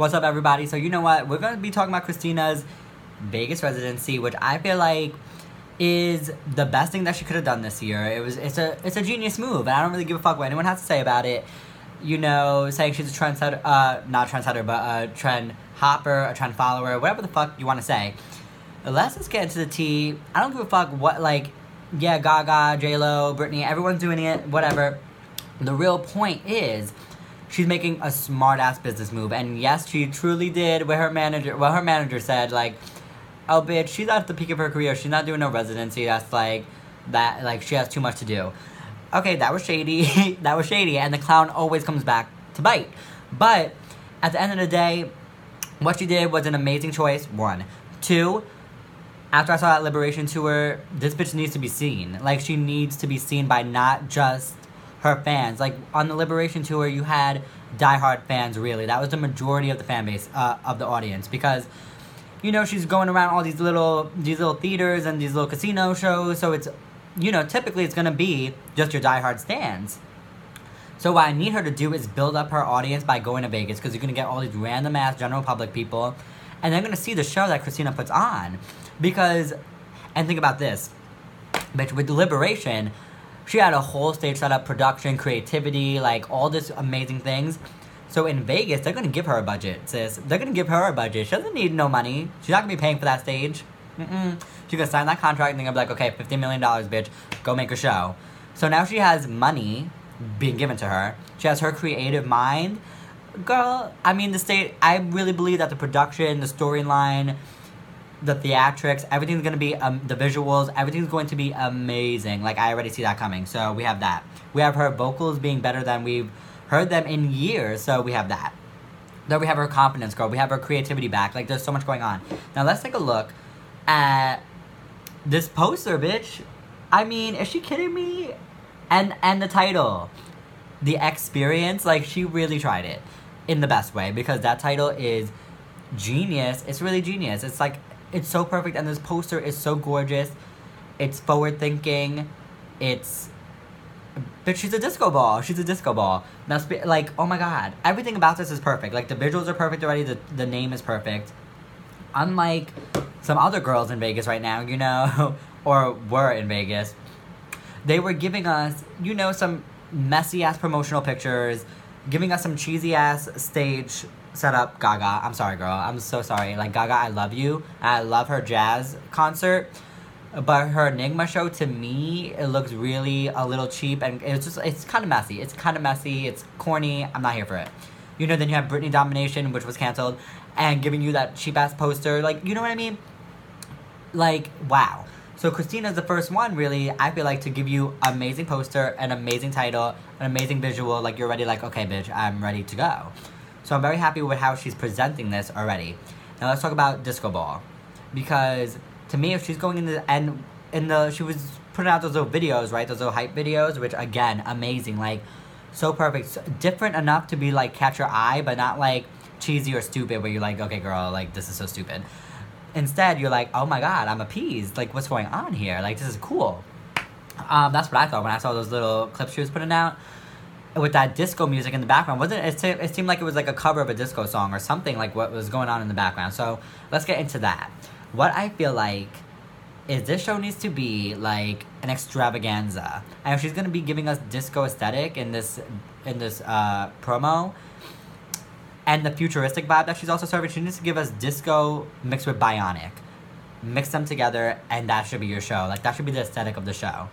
What's up, everybody? So you know what? We're going to be talking about Christina's Vegas residency, which I feel like is the best thing that she could have done this year. It's a genius move, and I don't really give a fuck what anyone has to say about it. You know, saying she's a trendsetter, not a trendsetter, but a trend hopper, a trend follower, whatever the fuck you want to say. Let's just get into the tea. I don't give a fuck what, like, yeah, Gaga, J-Lo, Britney, everyone's doing it, whatever. The real point is, she's making a smart-ass business move. And yes, she truly did what her manager said, like, oh, bitch, she's at the peak of her career. She's not doing no residency. That's, like, she has too much to do. Okay, that was shady. That was shady. And the clown always comes back to bite. But at the end of the day, what she did was an amazing choice, 1. 2, after I saw that Liberation Tour, this bitch needs to be seen. Like, she needs to be seen by not just her fans. Like, on the Liberation Tour, you had diehard fans, really. That was the majority of the fan base, of the audience. Because, you know, she's going around all these little theaters and these little casino shows. So it's, you know, typically it's going to be just your diehard stans. So what I need her to do is build up her audience by going to Vegas. Because you're going to get all these random-ass general public people. And they're going to see the show that Christina puts on. Because, and think about this. Bitch, with Liberation, she had a whole stage setup, production, creativity, like, all this amazing things. So in Vegas, they're going to give her a budget, sis. They're going to give her a budget. She doesn't need no money. She's not going to be paying for that stage. She's going to sign that contract and they're going to be like, okay, $50 million, bitch. Go make a show. So now she has money being given to her. She has her creative mind. Girl, I mean, I really believe that the production, the storyline, the theatrics, everything's going to be, the visuals, everything's going to be amazing. Like, I already see that coming. So, we have that. We have her vocals being better than we've heard them in years. So, we have that. Then we have her confidence, girl. We have her creativity back. Like, there's so much going on. Now, let's take a look at this poster, bitch. I mean, is she kidding me? And the title. The Xperience. Like, she really tried it. In the best way. Because that title is genius. It's really genius. It's like, it's so perfect, and this poster is so gorgeous. It's forward-thinking. Bitch, she's a disco ball. She's a disco ball. Now, like, oh my god. Everything about this is perfect. Like, the visuals are perfect already. The name is perfect. Unlike some other girls in Vegas right now, you know, or were in Vegas, they were giving us, you know, some messy-ass promotional pictures, giving us some cheesy-ass stage setup. Gaga, I'm sorry, girl. I'm so sorry. Like, Gaga, I love you. I love her jazz concert. But her Enigma show, to me, it looks really a little cheap. And it's kind of messy. It's kind of messy. It's corny. I'm not here for it. You know, then you have Britney Domination, which was canceled. And giving you that cheap-ass poster. Like, you know what I mean? Like, wow. So Christina's the first one, really, I feel like, to give you an amazing poster, an amazing title, an amazing visual. Like, you're ready, like, okay, bitch, I'm ready to go. So I'm very happy with how she's presenting this already. Now let's talk about Disco Ball. Because, to me, if she's going she was putting out those little videos, right? Those little hype videos, which, again, amazing. Like, so perfect. So different enough to be, like, catch your eye, but not, like, cheesy or stupid, where you're like, okay, girl, like, this is so stupid. Instead, you're like, oh my god, I'm appeased. Like, what's going on here? Like, this is cool. That's what I thought when I saw those little clips she was putting out. With that disco music in the background. It seemed like it was like a cover of a disco song or something, like what was going on in the background. So, let's get into that. What I feel like is this show needs to be like an extravaganza. And if she's going to be giving us disco aesthetic in this promo, and the futuristic vibe that she's also serving, she needs to give us disco mixed with bionic. Mix them together, and that should be your show. Like, that should be the aesthetic of the show.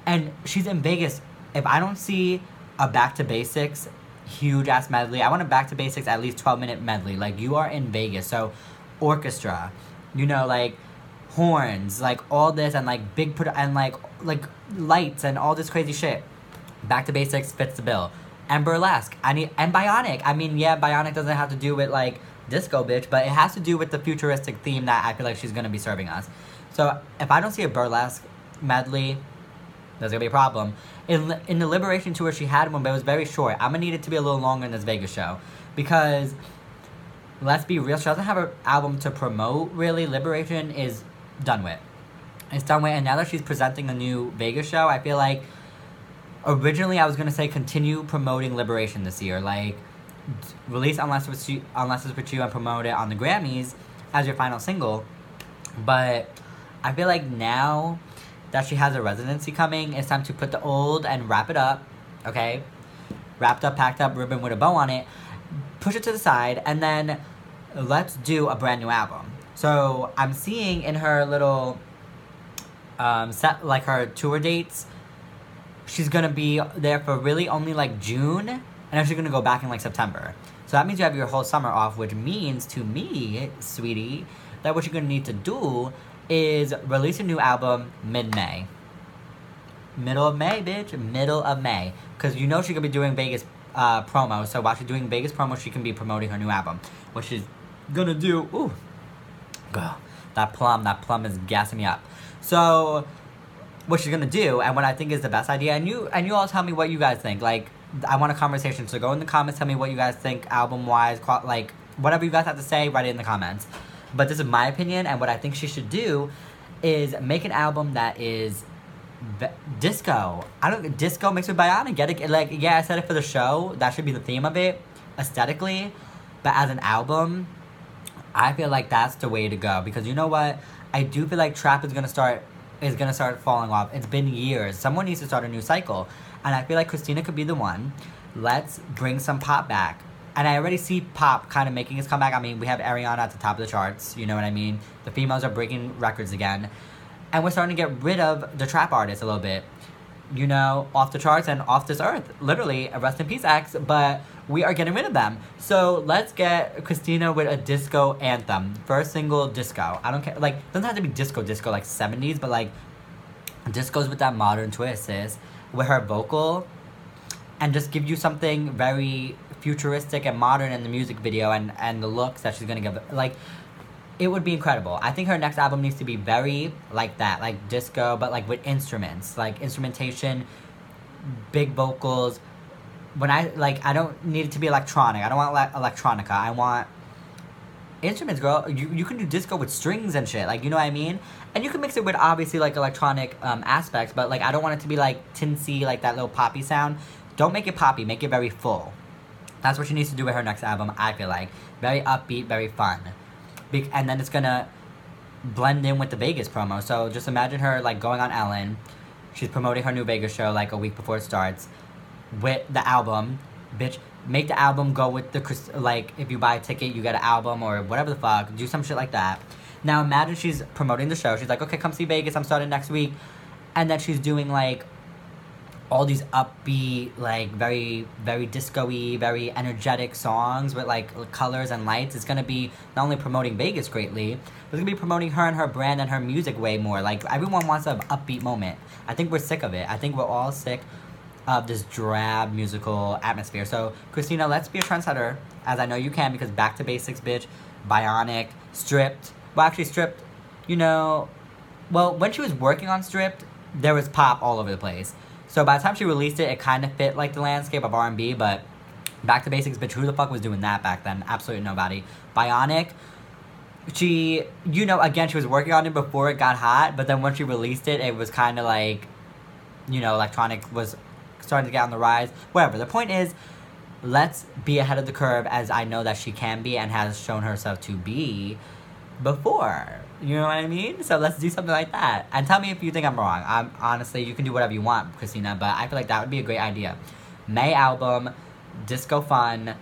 And she's in Vegas. If I don't see a Back to Basics huge-ass medley, I want a Back to Basics at least 12-minute medley. Like, you are in Vegas, so orchestra, you know, like, horns, like, all this, and, like, and, like, lights and all this crazy shit. Back to Basics fits the bill. And burlesque. And bionic. I mean, yeah, bionic doesn't have to do with, like, disco, bitch, but it has to do with the futuristic theme that I feel like she's gonna be serving us. So, if I don't see a burlesque medley, there's gonna be a problem. In the Liberation Tour, she had one, but it was very short. I'm gonna need it to be a little longer in this Vegas show. Because, let's be real, she doesn't have an album to promote, really. Liberation is done with. It's done with, and now that she's presenting a new Vegas show, I feel like, originally I was gonna say continue promoting Liberation this year. Like, release Unless It's With You and promote it on the Grammys as your final single. But I feel like now that she has a residency coming, it's time to put the old and wrap it up, okay? Wrapped up, packed up, ribbon with a bow on it. Push it to the side, and then let's do a brand new album. So I'm seeing in her little set, like her tour dates, she's gonna be there for really only like June, and then she's gonna go back in like September. So that means you have your whole summer off, which means to me, sweetie, that what you're gonna need to do is release a new album mid-May. Middle of May, bitch. Middle of May. Because you know she's gonna be doing Vegas promo, so while she's doing Vegas promo, she can be promoting her new album. What she's gonna do, ooh, girl, that plum is gassing me up. So, what she's gonna do, and what I think is the best idea, and you all tell me what you guys think. Like, I want a conversation, so go in the comments, tell me what you guys think album-wise, like, whatever you guys have to say, write it in the comments. But this is my opinion, and what I think she should do is make an album that is disco. Disco mixed with bionic. Get it? Like, yeah, I said it for the show. That should be the theme of it, aesthetically. But as an album, I feel like that's the way to go. Because you know what? I do feel like trap is gonna start falling off. It's been years. Someone needs to start a new cycle, and I feel like Christina could be the one. Let's bring some pop back. And I already see pop kind of making its comeback. I mean, we have Ariana at the top of the charts. You know what I mean? The females are breaking records again. And we're starting to get rid of the trap artists a little bit. You know, off the charts and off this earth. Literally, rest in peace, X. But we are getting rid of them. So let's get Christina with a disco anthem. First single, disco. I don't care. Like, it doesn't have to be disco, like 70s. But, like, disco's with that modern twist, sis. With her vocal. And just give you something very futuristic and modern in the music video and the looks that she's gonna give. Like, it would be incredible. I think her next album needs to be very like that, like disco, but like with instruments, like instrumentation, big vocals. I don't need it to be electronic. I don't want electronica. I want instruments, girl. You can do disco with strings and shit, like, you know what I mean? And you can mix it with obviously like electronic aspects, but like I don't want it to be like tinsy, like that little poppy sound. Don't make it poppy, make it very full. That's what she needs to do with her next album, I feel like. Very upbeat, very fun. And then it's gonna blend in with the Vegas promo. So just imagine her, like, going on Ellen. She's promoting her new Vegas show, like, a week before it starts. With the album. Bitch, make the album go with the, like, if you buy a ticket, you get an album or whatever the fuck. Do some shit like that. Now imagine she's promoting the show. She's like, okay, come see Vegas. I'm starting next week. And then she's doing, like, all these upbeat, like, very, very disco-y, very energetic songs with, like, colors and lights. It's gonna be not only promoting Vegas greatly, but it's gonna be promoting her and her brand and her music way more. Like, everyone wants an upbeat moment. I think we're sick of it. I think we're all sick of this drab musical atmosphere. So, Christina, let's be a trendsetter, as I know you can, because back to basics, bitch. Bionic, stripped. Well, actually, stripped, you know... Well, when she was working on stripped, there was pop all over the place. So by the time she released it, it kind of fit like the landscape of R&B, but back to basics, bitch, who the fuck was doing that back then? Absolutely nobody. Bionic, she, you know, again, she was working on it before it got hot, but then when she released it, it was kind of like, you know, electronic was starting to get on the rise. Whatever, the point is, let's be ahead of the curve, as I know that she can be and has shown herself to be before. You know what I mean? So let's do something like that. And tell me if you think I'm wrong. Honestly, you can do whatever you want, Christina, but I feel like that would be a great idea. May album, disco fun,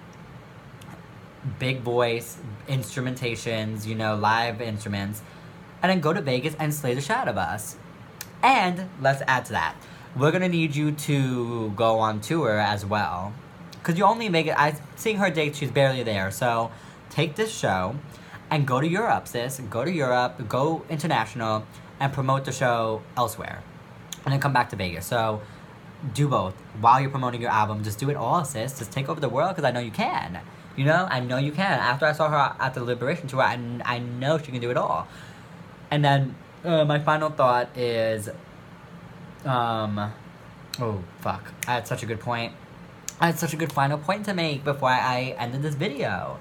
big voice, instrumentations, you know, live instruments, and then go to Vegas and slay the shit out of us. And let's add to that. We're gonna need you to go on tour as well. Because you only make it, I'm seeing her dates, she's barely there. So take this show and go to Europe, sis. Go to Europe, go international, and promote the show elsewhere. And then come back to Vegas. So, do both. While you're promoting your album, just do it all, sis. Just take over the world, because I know you can. You know? I know you can. After I saw her at the Liberation Tour, I know she can do it all. And then, my final thought is... oh, fuck. I had such a good point. I had such a good final point to make before I ended this video.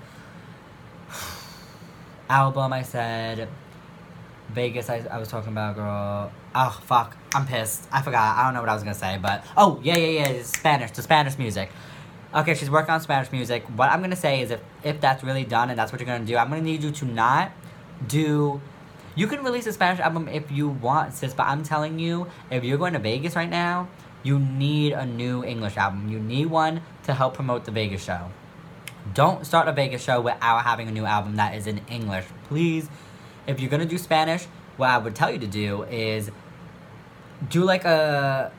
Album, I said. Vegas, I was talking about, girl. Oh, fuck. I'm pissed. I forgot. I don't know what I was gonna say, but... Oh, yeah. Spanish. The Spanish music. Okay, she's working on Spanish music. What I'm gonna say is if that's really done and that's what you're gonna do, I'm gonna need you to not do. You can release a Spanish album if you want, sis, but I'm telling you, if you're going to Vegas right now, you need a new English album. You need one to help promote the Vegas show. Don't start a Vegas show without having a new album that is in English. Please, if you're gonna do Spanish, what I would tell you to do is do like a,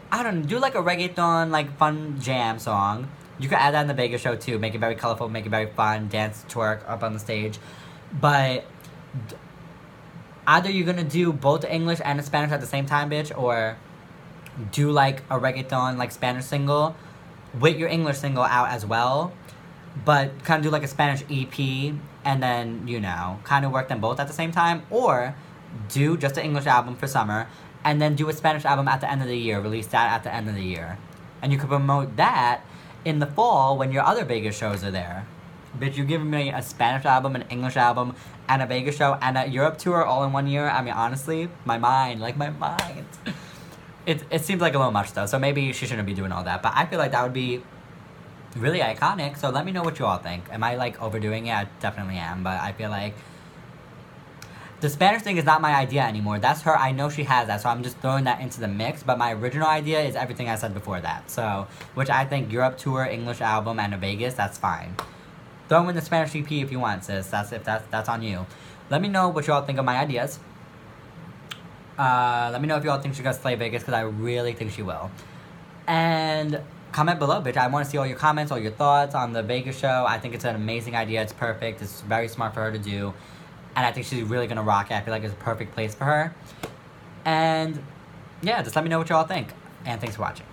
I don't know, do like a reggaeton, like fun jam song. You could add that in the Vegas show too. Make it very colorful, make it very fun, dance, twerk up on the stage. But either you're gonna do both the English and the Spanish at the same time, bitch, or do like a reggaeton, like Spanish single with your English single out as well. But kind of do like a Spanish EP and then, you know, kind of work them both at the same time. Or do just an English album for summer and then do a Spanish album at the end of the year. Release that at the end of the year. And you could promote that in the fall when your other Vegas shows are there. Bitch, you're giving me a Spanish album, an English album, and a Vegas show, and a Europe tour all in one year. I mean, honestly, my mind. It seems like a little much, though, so maybe she shouldn't be doing all that. But I feel like that would be really iconic, so let me know what you all think. Am I, like, overdoing it? I definitely am, but I feel like the Spanish thing is not my idea anymore. That's her. I know she has that, so I'm just throwing that into the mix. But my original idea is everything I said before that. So, which I think Europe tour, English album, and a Vegas, that's fine. Throw in the Spanish EP if you want, sis. That's on you. Let me know what you all think of my ideas. Let me know if you all think she's gonna slay Vegas, because I really think she will. And comment below, bitch. I want to see all your comments, all your thoughts on the Vegas show. I think it's an amazing idea. It's perfect. It's very smart for her to do. And I think she's really going to rock it. I feel like it's a perfect place for her. And, yeah, just let me know what you all think. And thanks for watching.